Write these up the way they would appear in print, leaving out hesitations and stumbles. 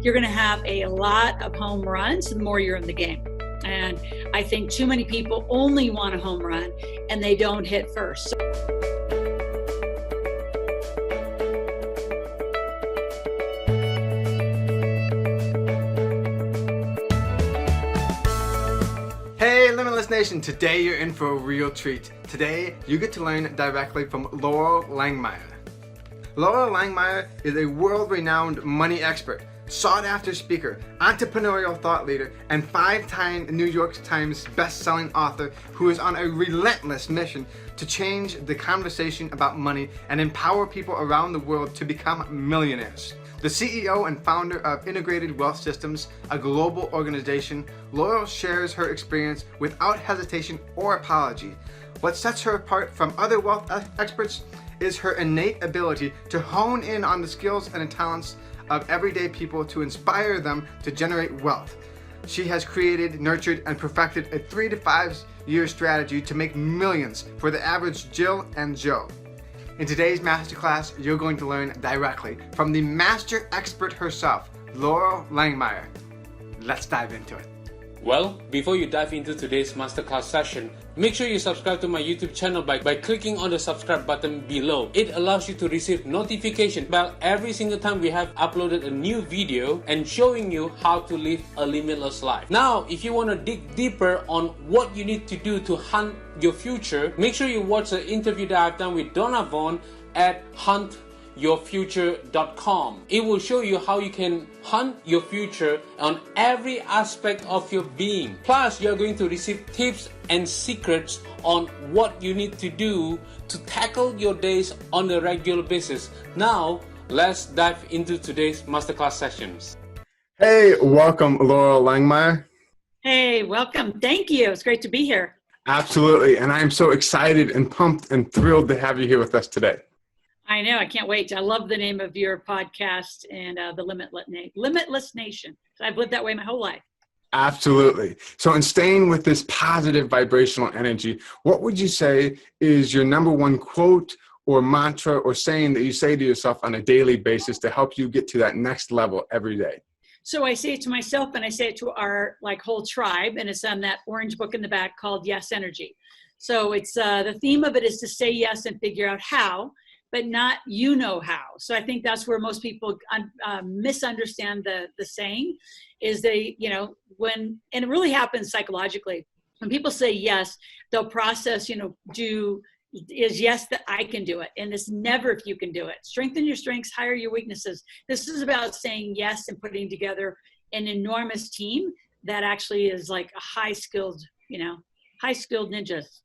you're going to have a lot of home runs the more you're in the game. And I think too many people only want a home run and they don't hit first. Hey Limitless Nation, today you're in for a real treat. Today you get to learn directly from Loral Langemeier. Loral Langemeier is a world-renowned money expert, sought-after speaker, entrepreneurial thought leader, and 5-time New York Times best-selling author who is on a relentless mission to change the conversation about money and empower people around the world to become millionaires. The CEO and founder of Integrated Wealth Systems, a global organization, Loral shares her experience without hesitation or apology. What sets her apart from other wealth experts is her innate ability to hone in on the skills and the talents of everyday people to inspire them to generate wealth. She has created, nurtured, and perfected a 3 to 5 year strategy to make millions for the average Jill and Joe. In today's masterclass, you're going to learn directly from the master expert herself, Loral Langemeier. Let's dive into it. Well, before you dive into today's masterclass session, make sure you subscribe to my YouTube channel by clicking on the subscribe button below. It allows you to receive notification bell every single time we have uploaded a new video and showing you how to live a limitless life. Now, if you want to dig deeper on what you need to do to hunt your future, make sure you watch the interview that I've done with Donna Vaughn at huntyourfuture.com. It will show you how you can hunt your future on every aspect of your being. Plus, you're going to receive tips and secrets on what you need to do to tackle your days on a regular basis. Now, let's dive into today's masterclass sessions. Hey, welcome Loral Langemeier. Hey, welcome. Thank you. It's great to be here. Absolutely, and I'm so excited and pumped and thrilled to have you here with us today. I know. I can't wait. I love the name of your podcast and the Limitless Nation. I've lived that way my whole life. Absolutely. So in staying with this positive vibrational energy, what would you say is your number one quote or mantra or saying that you say to yourself on a daily basis to help you get to that next level every day? So I say it to myself and I say it to our whole tribe, and it's on that orange book in the back called Yes Energy. So it's the theme of it is to say yes and figure out how, but not how. So I think that's where most people misunderstand the saying is they, and it really happens psychologically. When people say yes, they'll process, is yes that I can do it. And it's never if you can do it. Strengthen your strengths, hire your weaknesses. This is about saying yes and putting together an enormous team that actually is like a high-skilled ninjas.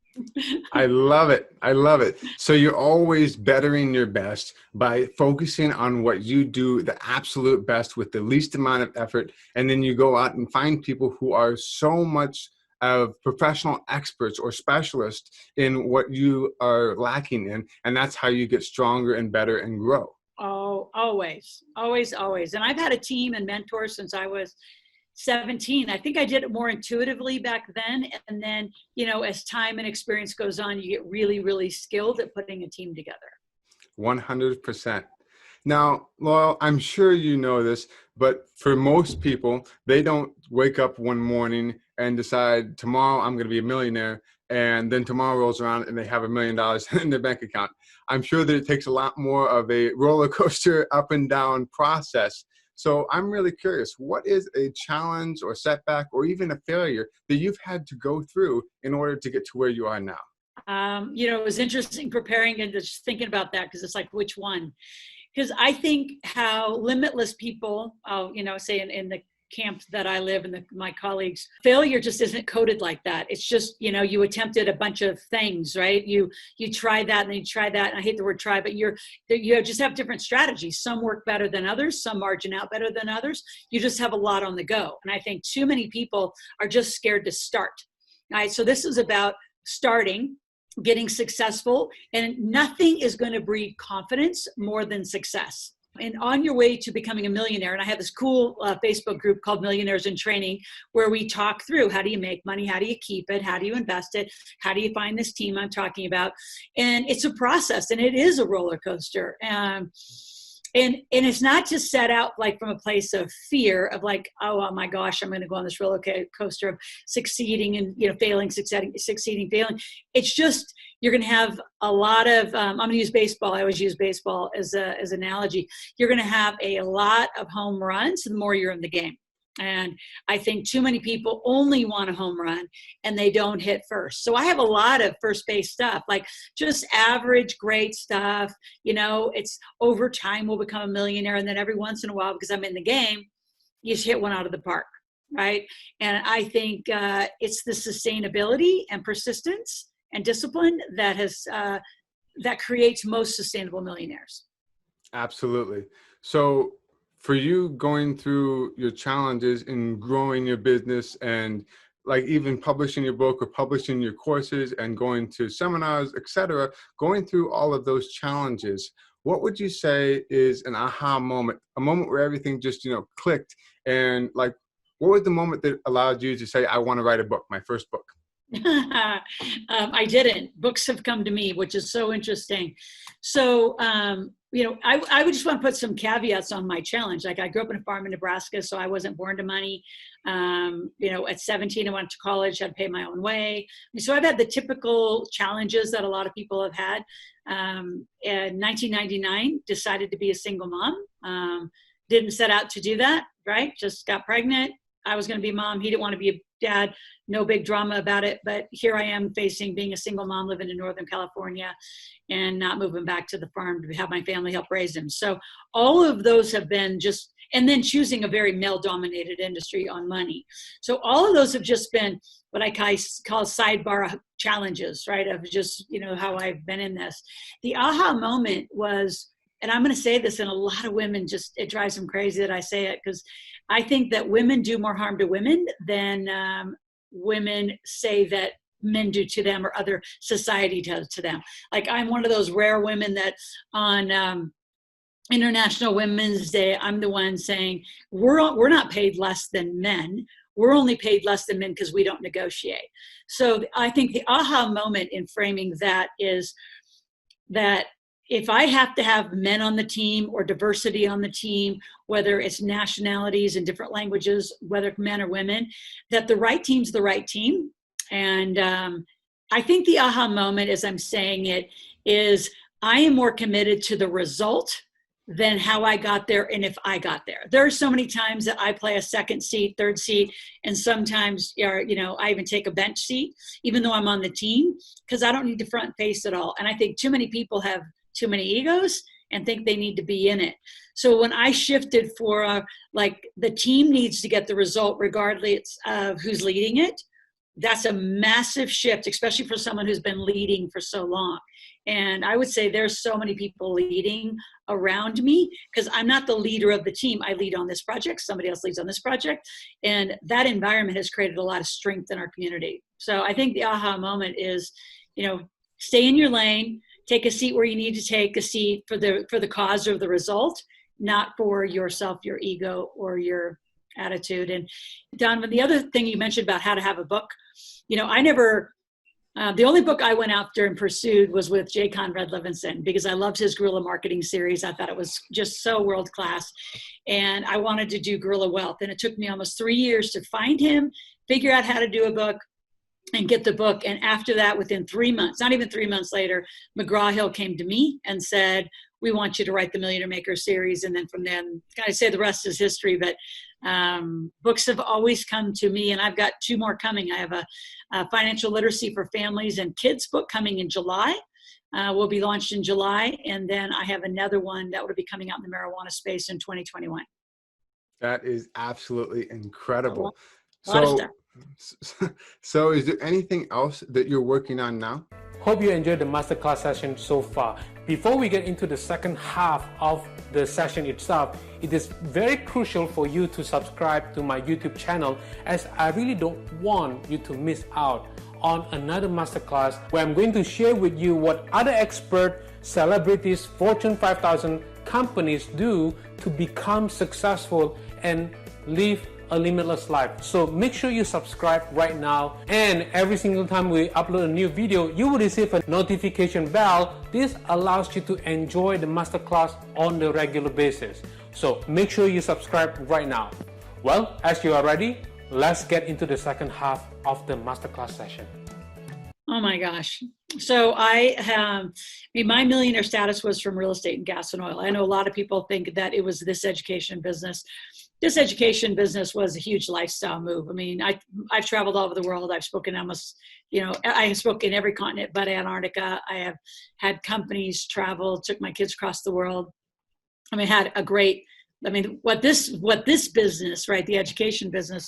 I love it. I love it. So you're always bettering your best by focusing on what you do the absolute best with the least amount of effort. And then you go out and find people who are so much of professional experts or specialists in what you are lacking in. And that's how you get stronger and better and grow. Oh, always. And I've had a team and mentors since I was 17. I think I did it more intuitively back then. And then, as time and experience goes on, you get really, really skilled at putting a team together. 100%. Now, Loral, I'm sure you know this, but for most people, they don't wake up one morning and decide tomorrow I'm going to be a millionaire. And then tomorrow rolls around and they have $1 million in their bank account. I'm sure that it takes a lot more of a roller coaster up and down process. So I'm really curious, what is a challenge or setback or even a failure that you've had to go through in order to get to where you are now? It was interesting preparing and just thinking about that because it's like, which one? Because I think how limitless people, say in the camp that I live and my colleagues, failure just isn't coded like that. It's just, you attempted a bunch of things, right? You try that and then you try that. And I hate the word try, but you just have different strategies. Some work better than others. Some margin out better than others. You just have a lot on the go. And I think too many people are just scared to start. All right. So this is about starting, getting successful, and nothing is going to breed confidence more than success. And on your way to becoming a millionaire, and I have this cool Facebook group called Millionaires in Training, where we talk through how do you make money, how do you keep it, how do you invest it, how do you find this team I'm talking about. And it's a process, and it is a roller coaster. and it's not just set out like from a place of fear of like, oh my gosh, I'm going to go on this roller coaster of succeeding and, you know, failing, succeeding, failing. It's just, you're going to have a lot of, I'm going to use baseball. I always use baseball as an analogy. You're going to have a lot of home runs the more you're in the game. And I think too many people only want a home run and they don't hit first. So I have a lot of first base stuff, like just average, great stuff. You know, it's over time we'll become a millionaire. And then every once in a while, because I'm in the game, you just hit one out of the park, right? And I think it's the sustainability and persistence and discipline that that creates most sustainable millionaires. Absolutely. So for you going through your challenges in growing your business and like even publishing your book or publishing your courses and going to seminars, etc., going through all of those challenges, what would you say is an aha moment, a moment where everything just, you know, clicked? And like, what was the moment that allowed you to say, I want to write a book, my first book? I didn't. Books have come to me, which is so interesting. So, you know, I would just want to put some caveats on my challenge. Like I grew up in a farm in Nebraska, so I wasn't born to money. You know, at 17, I went to college, had to pay my own way. So I've had the typical challenges that a lot of people have had. In 1999, decided to be a single mom. Didn't set out to do that, right? Just got pregnant. I was going to be a mom. He didn't want to be a dad. No big drama about it. But here I am facing being a single mom living in Northern California and not moving back to the farm to have my family help raise him. So all of those have been just, and then choosing a very male dominated industry on money. So all of those have just been what I call sidebar challenges, right? Of just, you know, how I've been in this. The aha moment was, and I'm going to say this, and a lot of women just, it drives them crazy that I say it, because I think that women do more harm to women than women say that men do to them or other society does to them. Like I'm one of those rare women that on International Women's Day, I'm the one saying we're not paid less than men. We're only paid less than men because we don't negotiate. So I think the aha moment in framing that is that if I have to have men on the team or diversity on the team, whether it's nationalities and different languages, whether men or women, that the right team's the right team. And I think the aha moment, as I'm saying it, is I am more committed to the result than how I got there and if I got there. There are so many times that I play a second seat, third seat, and sometimes, you know, I even take a bench seat, even though I'm on the team, because I don't need to front face at all. And I think too many people have too many egos and think they need to be in it. So when I shifted for like the team needs to get the result regardless of who's leading it, that's a massive shift, especially for someone who's been leading for so long. And I would say there's so many people leading around me because I'm not the leader of the team. I lead on this project. Somebody else leads on this project. And that environment has created a lot of strength in our community. So I think the aha moment is, you know, stay in your lane, take a seat where you need to take a seat for the cause or the result, not for yourself, your ego, or your attitude. And Donovan, the other thing you mentioned about how to have a book, you know, I never, the only book I went after and pursued was with J. Conrad Levinson because I loved his guerrilla marketing series. I thought it was just so world class. And I wanted to do guerrilla wealth. And it took me almost 3 years to find him, figure out how to do a book, and get the book. And after that, within 3 months, not even 3 months later, McGraw-Hill came to me and said, we want you to write the Millionaire Maker series. And then from then, I say the rest is history, but books have always come to me. And I've got 2 more coming. I have a financial literacy for families and kids book coming in July. Will be launched in July. And then I have another one that will be coming out in the marijuana space in 2021. That is absolutely incredible. A lot of stuff. So is there anything else that you're working on now? Hope you enjoyed the masterclass session so far. Before we get into the second half of the session itself, it is very crucial for you to subscribe to my YouTube channel, as I really don't want you to miss out on another masterclass where I'm going to share with you what other expert celebrities, Fortune 5000 companies do to become successful and live a limitless life. So make sure you subscribe right now, and every single time we upload a new video, you will receive a notification bell. This allows you to enjoy the masterclass on the regular basis. So make sure you subscribe right now. Well, as you are ready, let's get into the second half of the masterclass session. Oh my gosh. So my millionaire status was from real estate and gas and oil. I know a lot of people think that it was this education business. This education business was a huge lifestyle move. I mean, I've traveled all over the world. I've spoken almost, I have spoken every continent but Antarctica. I have had companies travel, took my kids across the world. I mean, what this business, right, the education business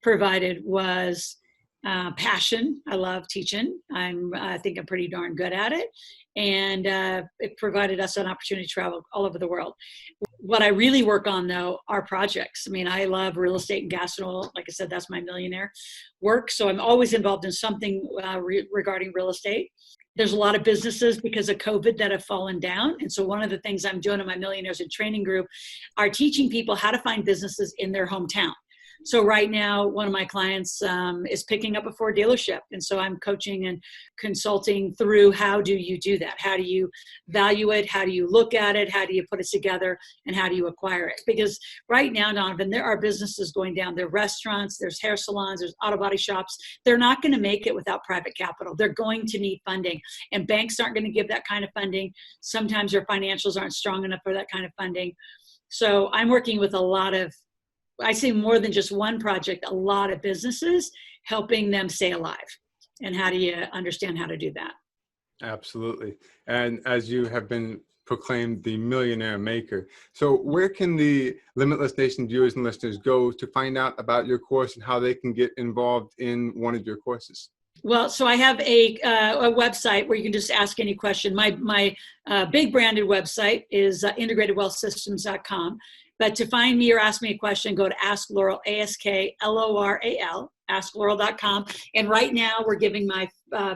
provided was passion. I love teaching. I think I'm pretty darn good at it. And it provided us an opportunity to travel all over the world. What I really work on, though, are projects. I mean, I love real estate and gas and oil. Like I said, that's my millionaire work. So I'm always involved in something regarding real estate. There's a lot of businesses because of COVID that have fallen down. And so one of the things I'm doing in my Millionaires in Training group are teaching people how to find businesses in their hometown. So right now, one of my clients is picking up a Ford dealership. And so I'm coaching and consulting through how do you do that? How do you value it? How do you look at it? How do you put it together? And how do you acquire it? Because right now, Donovan, there are businesses going down. There are restaurants, there's hair salons, there's auto body shops. They're not going to make it without private capital. They're going to need funding. And banks aren't going to give that kind of funding. Sometimes their financials aren't strong enough for that kind of funding. So I'm working with I see more than just one project, a lot of businesses, helping them stay alive. And how do you understand how to do that? Absolutely. And as you have been proclaimed the millionaire maker, so where can the Limitless Nation viewers and listeners go to find out about your course and how they can get involved in one of your courses? Well, so I have a website where you can just ask any question. My big branded website is integratedwealthsystems.com. But to find me or ask me a question, go to Ask Loral, AskLoral, askloral.com. And right now we're giving my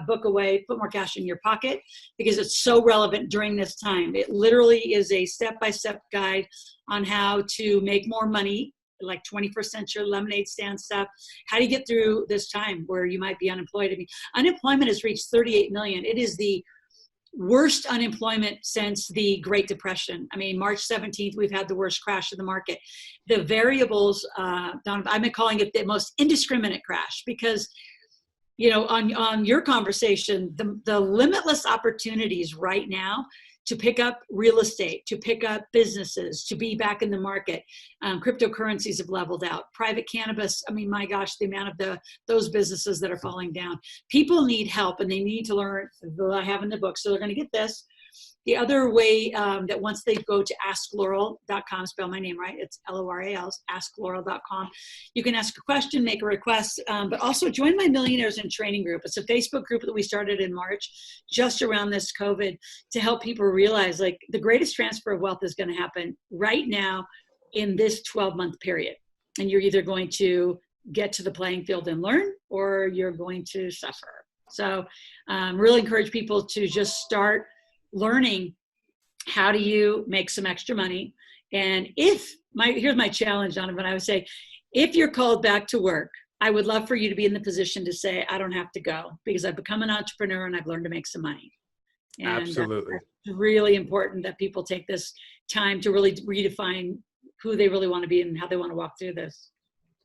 book away, Put More Cash in Your Pocket, because it's so relevant during this time. It literally is a step-by-step guide on how to make more money, like 21st century lemonade stand stuff. How do you get through this time where you might be unemployed? I mean, unemployment has reached 38 million. It is the worst unemployment since the Great Depression. I mean, March 17th, we've had the worst crash in the market. The variables, Don, I've been calling it the most indiscriminate crash because, on your conversation, the limitless opportunities right now to pick up real estate, to pick up businesses, to be back in the market. Cryptocurrencies have leveled out. Private cannabis, I mean, my gosh, the amount of those businesses that are falling down. People need help and they need to learn what I have in the book. So they're going to get this. The other way that once they go to askloral.com, spell my name right, it's Loral, askloral.com. You can ask a question, make a request, but also join my Millionaires in Training group. It's a Facebook group that we started in March, just around this COVID, to help people realize like the greatest transfer of wealth is going to happen right now in this 12-month period. And you're either going to get to the playing field and learn, or you're going to suffer. So really encourage people to just start learning how do you make some extra money. And here's my challenge, Donovan, I would say, if you're called back to work, I would love for you to be in the position to say, I don't have to go because I've become an entrepreneur and I've learned to make some money. And absolutely. It's really important that people take this time to really redefine who they really want to be and how they want to walk through this.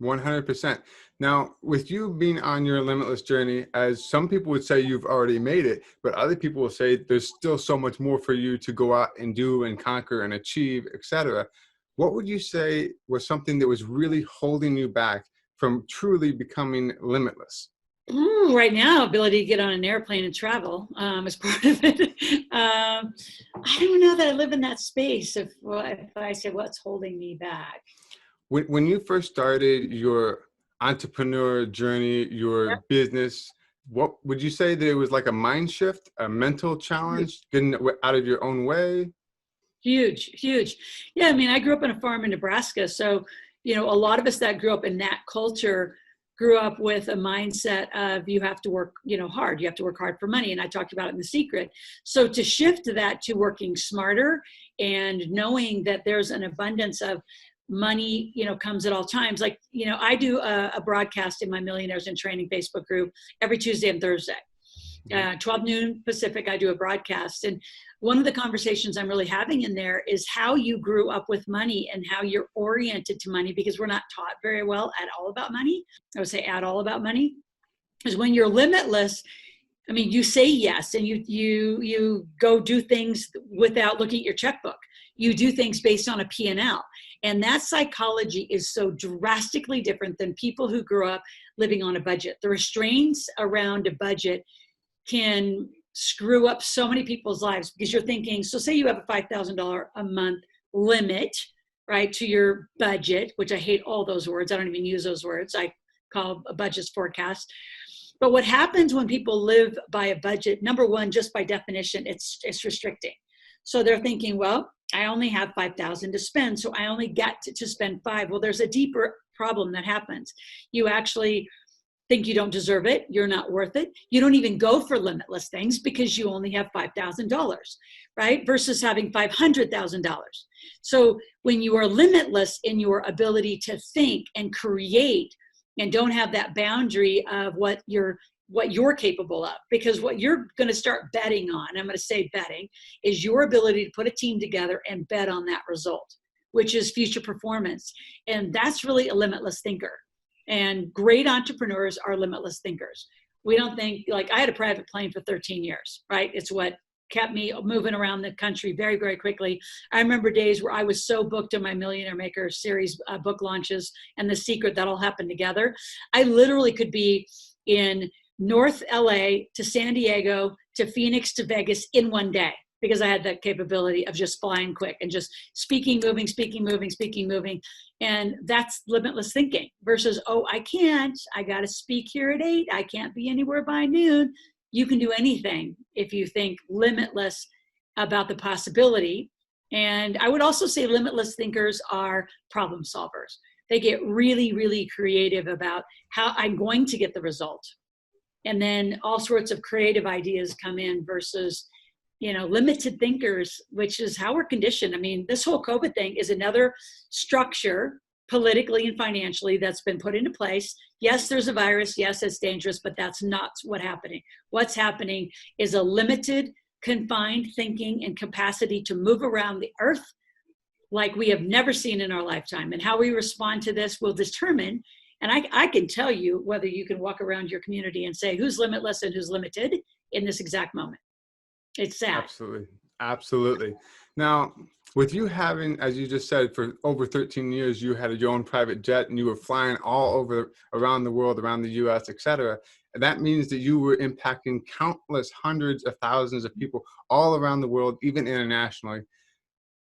100%. Now, with you being on your limitless journey, as some people would say you've already made it, but other people will say there's still so much more for you to go out and do and conquer and achieve, etc. What would you say was something that was really holding you back from truly becoming limitless? Right now, ability to get on an airplane and travel is part of it. I don't know that I live in that space. If I say what's holding me back. When you first started your entrepreneur journey, your business, what would you say that it was like a mind shift, a mental challenge, getting out of your own way? Huge. Yeah, I mean, I grew up on a farm in Nebraska. So, a lot of us that grew up in that culture grew up with a mindset of you have to work, hard. You have to work hard for money. And I talked about it in The Secret. So to shift that to working smarter and knowing that there's an abundance of money, comes at all times. Like, I do a broadcast in my Millionaires in Training Facebook group every Tuesday and Thursday. 12 noon Pacific, I do a broadcast. And one of the conversations I'm really having in there is how you grew up with money and how you're oriented to money, because we're not taught very well at all about money. I would say at all about money. Because when you're limitless, I mean, you say yes, and you go do things without looking at your checkbook. You do things based on a P&L. And that psychology is so drastically different than people who grew up living on a budget. The restraints around a budget can screw up so many people's lives, because you're thinking, so say you have a $5,000 a month limit, right, to your budget, which I hate all those words. I don't even use those words. I call a budget's forecast. But what happens when people live by a budget, number one, just by definition, it's restricting. So they're thinking, well, I only have $5,000 to spend, so I only get to spend $5,000. Well, there's a deeper problem that happens. You actually think you don't deserve it. You're not worth it. You don't even go for limitless things because you only have $5,000, right? Versus having $500,000. So when you are limitless in your ability to think and create, and don't have that boundary of what you're capable of, because what you're going to start betting on, I'm going to say betting, is your ability to put a team together and bet on that result, which is future performance. And that's really a limitless thinker. And great entrepreneurs are limitless thinkers. We don't think, like, I had a private plane for 13 years, right? It's what kept me moving around the country very, very quickly. I remember days where I was so booked in my Millionaire Maker series book launches and The Secret, that all happened together. I literally could be in North LA to San Diego to Phoenix to Vegas in one day, because I had that capability of just flying quick and just speaking, moving. And that's limitless thinking versus, oh, I can't, I got to speak here at 8. I can't be anywhere by noon. You can do anything if you think limitless about the possibility. And I would also say limitless thinkers are problem solvers. They get really, really creative about how I'm going to get the result. And then all sorts of creative ideas come in versus, limited thinkers, which is how we're conditioned. I mean, this whole COVID thing is another structure politically and financially that's been put into place. Yes, there's a virus. Yes, it's dangerous, but that's not what's happening. What's happening is a limited, confined thinking and capacity to move around the earth like we have never seen in our lifetime. And how we respond to this will determine, and I can tell you whether you can walk around your community and say who's limitless and who's limited in this exact moment. It's sad. Absolutely. Now, with you having, as you just said, for over 13 years, you had your own private jet and you were flying all over around the world, around the US, etc. And that means that you were impacting countless hundreds of thousands of people all around the world, even internationally.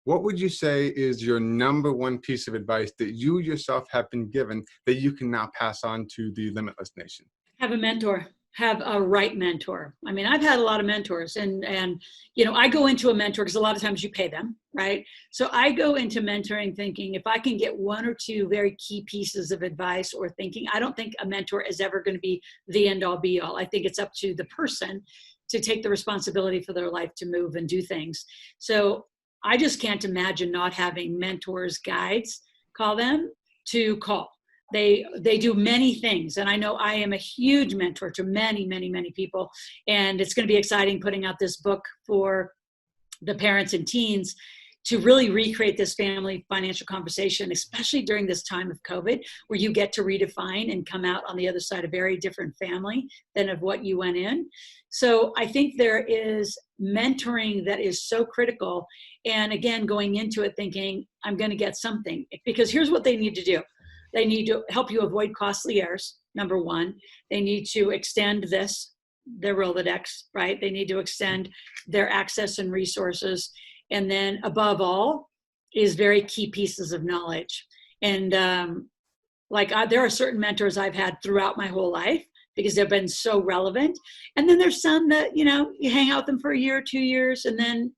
What would you say is your number one piece of advice that you yourself have been given that you can now pass on to the Limitless Nation? Have a mentor. Have a right mentor. I mean, I've had a lot of mentors, and I go into a mentor because a lot of times you pay them, right? So I go into mentoring thinking if I can get one or two very key pieces of advice or thinking, I don't think a mentor is ever going to be the end all be all. I think it's up to the person to take the responsibility for their life to move and do things. So I just can't imagine not having mentors, guides, call them, to call. They do many things. And I know I am a huge mentor to many, many, many people. And it's going to be exciting putting out this book for the parents and teens to really recreate this family financial conversation, especially during this time of COVID, where you get to redefine and come out on the other side a very different family than of what you went in. So I think there is mentoring that is so critical. And again, going into it thinking, I'm going to get something, because here's what they need to do. They need to help you avoid costly errors, number one. They need to extend their Rolodex, right? They need to extend their access and resources. And then above all is very key pieces of knowledge. And there are certain mentors I've had throughout my whole life because they've been so relevant. And then there's some that, you hang out with them for a year, 2 years. And then,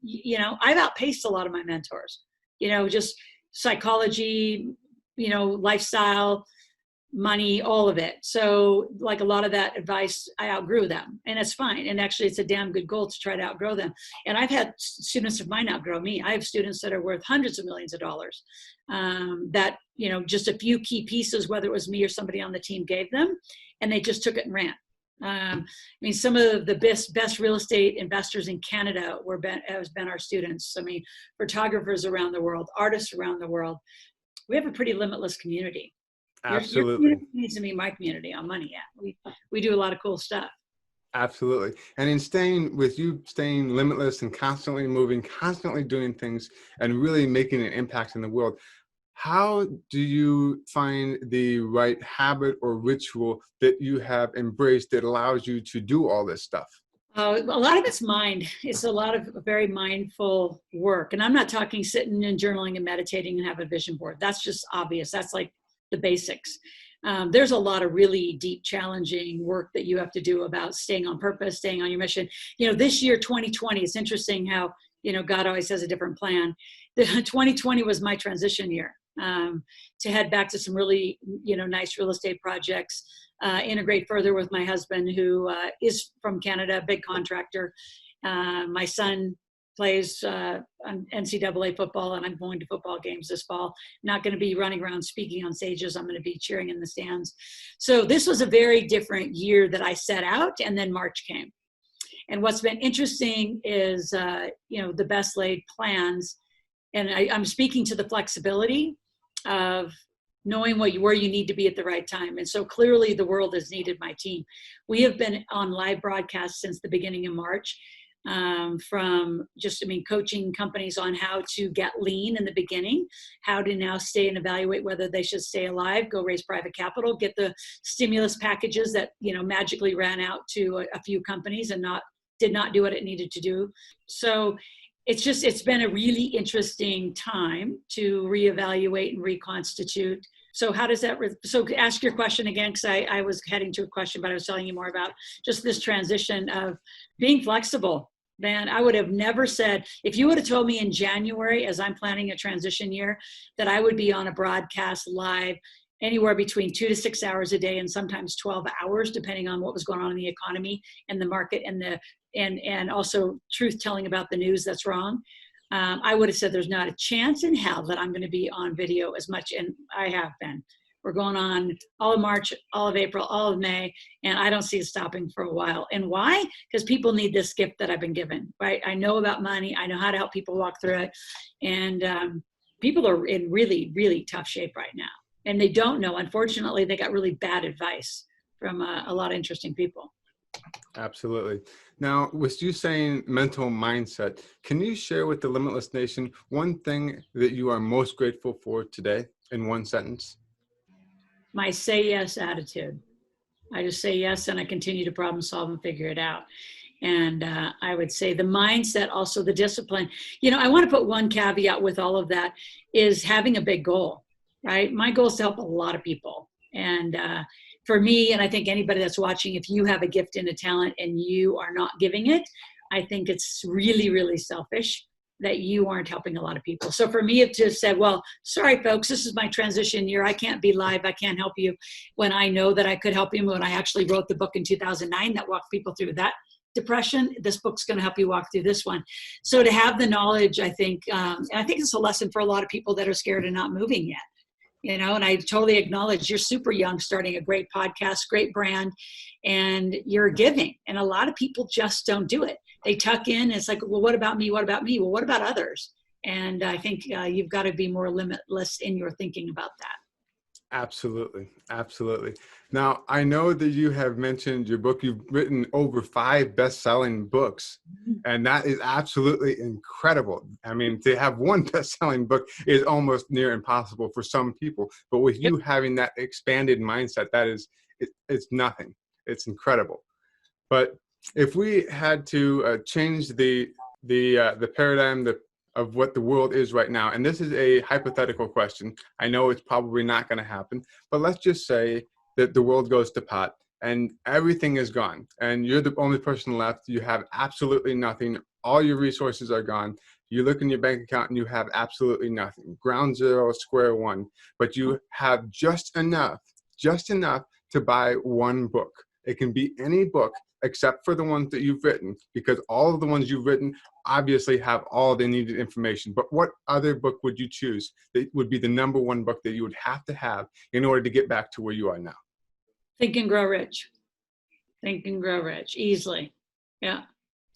I've outpaced a lot of my mentors, just psychology, lifestyle, money, all of it. So like a lot of that advice, I outgrew them, and it's fine. And actually it's a damn good goal to try to outgrow them. And I've had students of mine outgrow me. I have students that are worth hundreds of millions of dollars, that, just a few key pieces, whether it was me or somebody on the team, gave them, and they just took it and ran. I mean, some of the best real estate investors in Canada has been our students. I mean, photographers around the world, artists around the world. We have a pretty limitless community. Your community needs to be my community on money. Yeah, we do a lot of cool stuff. Absolutely. And in staying limitless and constantly moving, constantly doing things, and really making an impact in the world, how do you find the right habit or ritual that you have embraced that allows you to do all this stuff? A lot of it's mind. It's a lot of very mindful work. And I'm not talking sitting and journaling and meditating and have a vision board. That's just obvious. That's like the basics. There's a lot of really deep, challenging work that you have to do about staying on purpose, staying on your mission. This year, 2020, it's interesting how, God always has a different plan. 2020 was my transition year, to head back to some really, nice real estate projects, integrate further with my husband, who is from Canada, big contractor. My son plays NCAA football, and I'm going to football games this fall. Not going to be running around speaking on stages. I'm going to be cheering in the stands. So this was a very different year that I set out, and then March came. And what's been interesting is, the best laid plans. And I'm speaking to the flexibility of knowing where you need to be at the right time. And so clearly the world has needed my team. We have been on live broadcast since the beginning of March, from coaching companies on how to get lean in the beginning, how to now stay and evaluate whether they should stay alive, go raise private capital, get the stimulus packages that, magically ran out to a few companies and did not do what it needed to do. So it's been a really interesting time to reevaluate and reconstitute. So how does that, so ask your question again, because I was heading to a question, but I was telling you more about just this transition of being flexible. Man, I would have never said, if you would have told me in January, as I'm planning a transition year, that I would be on a broadcast live anywhere between 2 to 6 hours a day, and sometimes 12 hours, depending on what was going on in the economy and the market and also truth telling about the news that's wrong. I would have said there's not a chance in hell that I'm going to be on video as much, and I have been. We're going on all of March, all of April, all of May, and I don't see it stopping for a while. And why? Because people need this gift that I've been given, right? I know about money. I know how to help people walk through it. And people are in really, really tough shape right now. And they don't know. Unfortunately, they got really bad advice from a lot of interesting people. Absolutely. Now, with you saying mental mindset, can you share with the Limitless Nation one thing that you are most grateful for today in one sentence? My say yes attitude. I just say yes, and I continue to problem solve and figure it out. And I would say the mindset, also the discipline. I want to put one caveat with all of that, is having a big goal, right? My goal is to help a lot of people. And for me, and I think anybody that's watching, if you have a gift and a talent and you are not giving it, I think it's really, really selfish that you aren't helping a lot of people. So for me, it just said, well, sorry, folks, this is my transition year. I can't be live. I can't help you, when I know that I could help you. When I actually wrote the book in 2009 that walked people through that depression, this book's going to help you walk through this one. So to have the knowledge, I think, and I think it's a lesson for a lot of people that are scared and not moving yet. And I totally acknowledge you're super young, starting a great podcast, great brand, and you're giving. And a lot of people just don't do it. They tuck in. It's like, well, what about me? What about me? Well, what about others? And I think you've got to be more limitless in your thinking about that. Absolutely. Absolutely. Now, I know that you have mentioned your book. You've written over 5 best-selling books, and that is absolutely incredible. I mean, to have one best-selling book is almost near impossible for some people, but with you having that expanded mindset, it's nothing. It's incredible. But if we had to change the paradigm of what the world is right now, and this is a hypothetical question, I know it's probably not going to happen, but let's just say that the world goes to pot and everything is gone and you're the only person left. You have absolutely nothing. All your resources are gone. You look in your bank account and you have absolutely nothing. Ground zero, square one, but you have just enough just enough to buy one book. It can be any book except for the ones that you've written, because all of the ones you've written obviously have all the needed information. But what other book would you choose that would be the number one book that you would have to have in order to get back to where you are now? Think and Grow Rich. Think and Grow Rich, easily. Yeah.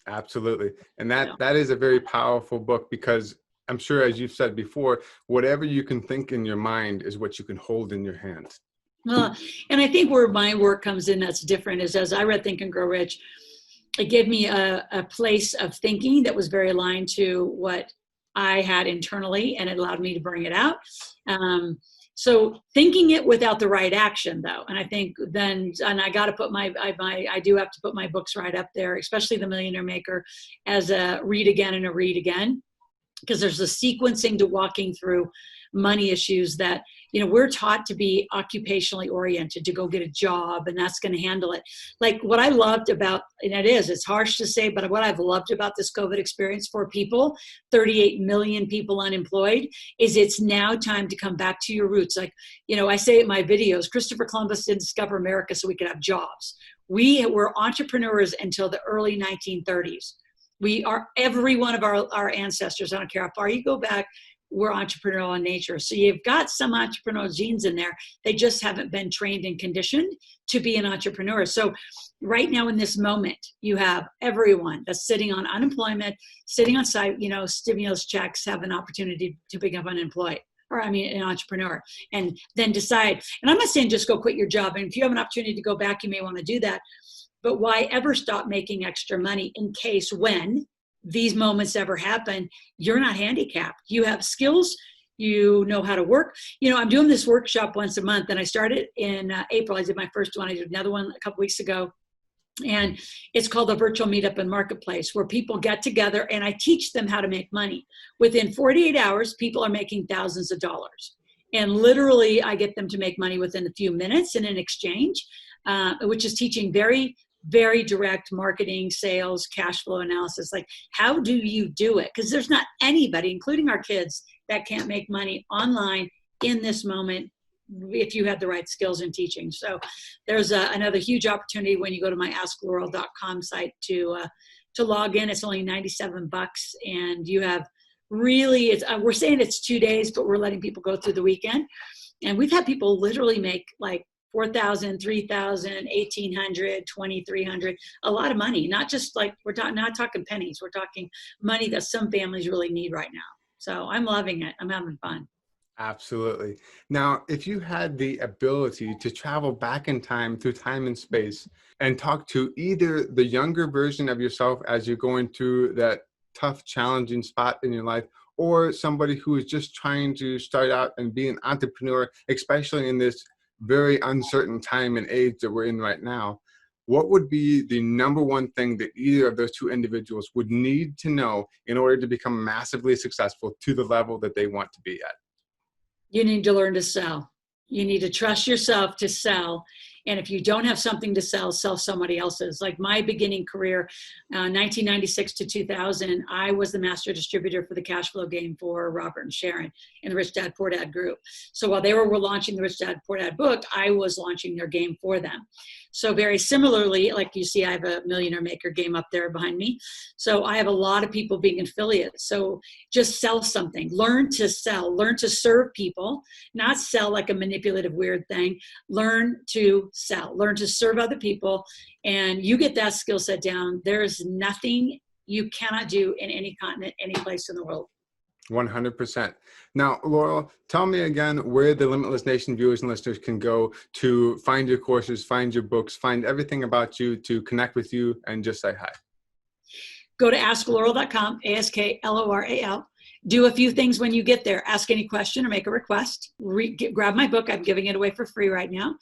Absolutely. And that is a very powerful book, because I'm sure, as you've said before, whatever you can think in your mind is what you can hold in your hands. And I think where my work comes in that's different is, as I read Think and Grow Rich, it gave me a place of thinking that was very aligned to what I had internally, and it allowed me to bring it out. So thinking it without the right action, though, and I think then, and I got to put I do have to put my books right up there, especially The Millionaire Maker, as a read again and a read again, because there's a sequencing to walking through money issues that, we're taught to be occupationally oriented, to go get a job, and that's going to handle it. Like what I loved about, and it's harsh to say, but what I've loved about this COVID experience for people, 38 million people unemployed, is it's now time to come back to your roots. Like, I say in my videos, Christopher Columbus didn't discover America so we could have jobs. We were entrepreneurs until the early 1930s. We are, every one of our ancestors, I don't care how far you go back, we're entrepreneurial in nature. So you've got some entrepreneurial genes in there. They just haven't been trained and conditioned to be an entrepreneur. So right now in this moment, you have everyone that's sitting on unemployment, sitting on stimulus checks, have an opportunity to become unemployed. An entrepreneur, and then decide. And I'm not saying just go quit your job. And if you have an opportunity to go back, you may want to do that. But why ever stop making extra money in case when these moments ever happen, you're not handicapped. You have skills, you know how to work. I'm doing this workshop once a month, and I started in April. I did my first one. I did another one a couple weeks ago. And it's called the Virtual Meetup and Marketplace, where people get together and I teach them how to make money. Within 48 hours, people are making thousands of dollars. And literally, I get them to make money within a few minutes in an exchange, which is teaching very, very direct marketing, sales, cash flow analysis. Like, how do you do it? Because there's not anybody, including our kids, that can't make money online in this moment if you have the right skills in teaching. So there's another huge opportunity when you go to my askloral.com site to log in. It's only $97, and you have really, we're saying it's 2 days, but we're letting people go through the weekend. And we've had people literally make like $4,000, $3,000, $1,800, $2,300, a lot of money. Not just like, not talking pennies. We're talking money that some families really need right now. So I'm loving it. I'm having fun. Absolutely. Now, if you had the ability to travel back in time through time and space and talk to either the younger version of yourself as you're going through that tough, challenging spot in your life, or somebody who is just trying to start out and be an entrepreneur, especially in this very uncertain time and age that we're in right now, what would be the number one thing that either of those two individuals would need to know in order to become massively successful to the level that they want to be at? You need to learn to sell. You need to trust yourself to sell. And if you don't have something to sell, sell somebody else's. Like my beginning career, 1996 to 2000, I was the master distributor for the cash flow game for Robert and Sharon in the Rich Dad Poor Dad group. So while they were launching the Rich Dad Poor Dad book, I was launching their game for them. So very similarly, like you see, I have a Millionaire Maker game up there behind me. So I have a lot of people being affiliates. So just sell something, learn to sell, learn to serve people, not sell like a manipulative, weird thing. Learn to sell, learn to serve other people. And you get that skill set down. There is nothing you cannot do in any continent, any place in the world. 100%. Now, Loral, tell me again where the Limitless Nation viewers and listeners can go to find your courses, find your books, find everything about you, to connect with you and just say hi. Go to askloral.com, ASKLORAL. Do a few things when you get there. Ask any question or make a request. Grab my book. I'm giving it away for free right now.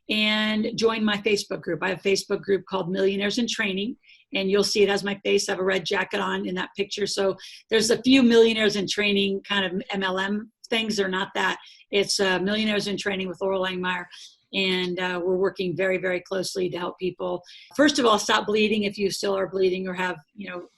And join my Facebook group. I have a Facebook group called Millionaires in Training. And you'll see it has my face. I have a red jacket on in that picture. So there's a few Millionaires in Training kind of MLM things. They're not that. It's Millionaires in Training with Loral Langemeier. And we're working very, very closely to help people. First of all, stop bleeding if you still are bleeding or have,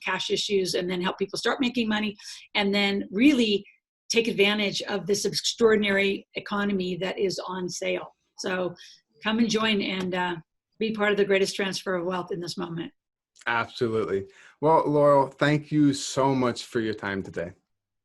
cash issues, and then help people start making money. And then really take advantage of this extraordinary economy that is on sale. So come and join and be part of the greatest transfer of wealth in this moment. Absolutely. Well, Loral, thank you so much for your time today.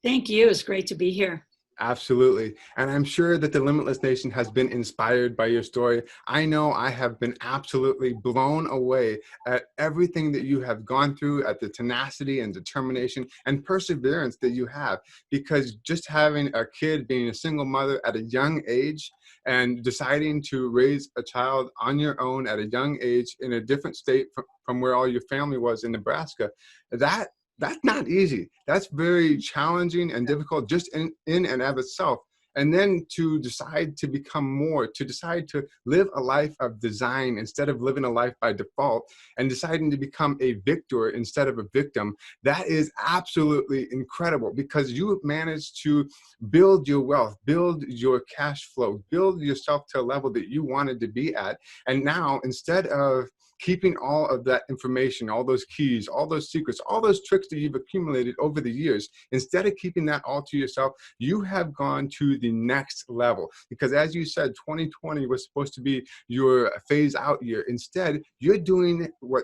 Thank you. It's great to be here. Absolutely. And I'm sure that the Limitless Nation has been inspired by your story. I know I have been absolutely blown away at everything that you have gone through, at the tenacity and determination and perseverance that you have, because just having a kid, being a single mother at a young age, and deciding to raise a child on your own at a young age in a different state from where all your family was in Nebraska, that's not easy. That's very challenging and difficult just in and of itself. And then to decide to become more, to decide to live a life of design instead of living a life by default, and deciding to become a victor instead of a victim, that is absolutely incredible, because you managed to build your wealth, build your cash flow, build yourself to a level that you wanted to be at. And now, instead of keeping all of that information, all those keys, all those secrets, all those tricks that you've accumulated over the years, instead of keeping that all to yourself, you have gone to the next level. Because as you said, 2020 was supposed to be your phase out year. Instead, you're doing what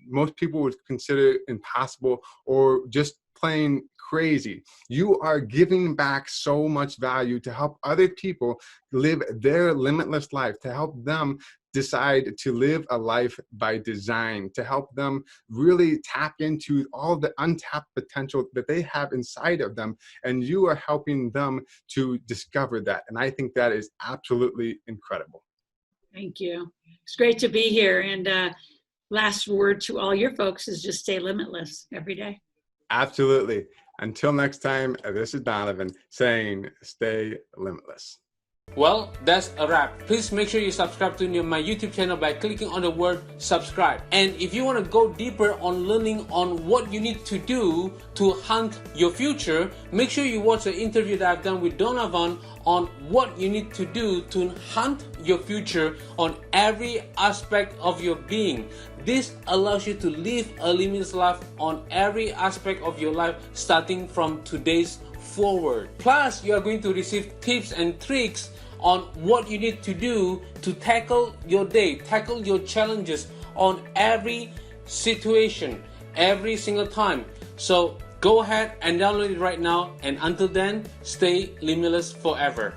most people would consider impossible or just plain crazy. You are giving back so much value to help other people live their limitless life, to help them decide to live a life by design, to help them really tap into all the untapped potential that they have inside of them. And you are helping them to discover that. And I think that is absolutely incredible. Thank you. It's great to be here. And last word to all your folks is just stay limitless every day. Absolutely. Until next time, this is Donovan saying stay limitless. Well, that's a wrap. Please make sure you subscribe to my YouTube channel by clicking on the word subscribe. And if you want to go deeper on learning on what you need to do to hunt your future, make sure you watch the interview that I've done with Donovan on what you need to do to hunt your future on every aspect of your being. This allows you to live a limitless life on every aspect of your life, starting from today's forward. Plus, you are going to receive tips and tricks on what you need to do to tackle your day, tackle your challenges on every situation, every single time. So go ahead and download it right now. And until then, stay limitless forever.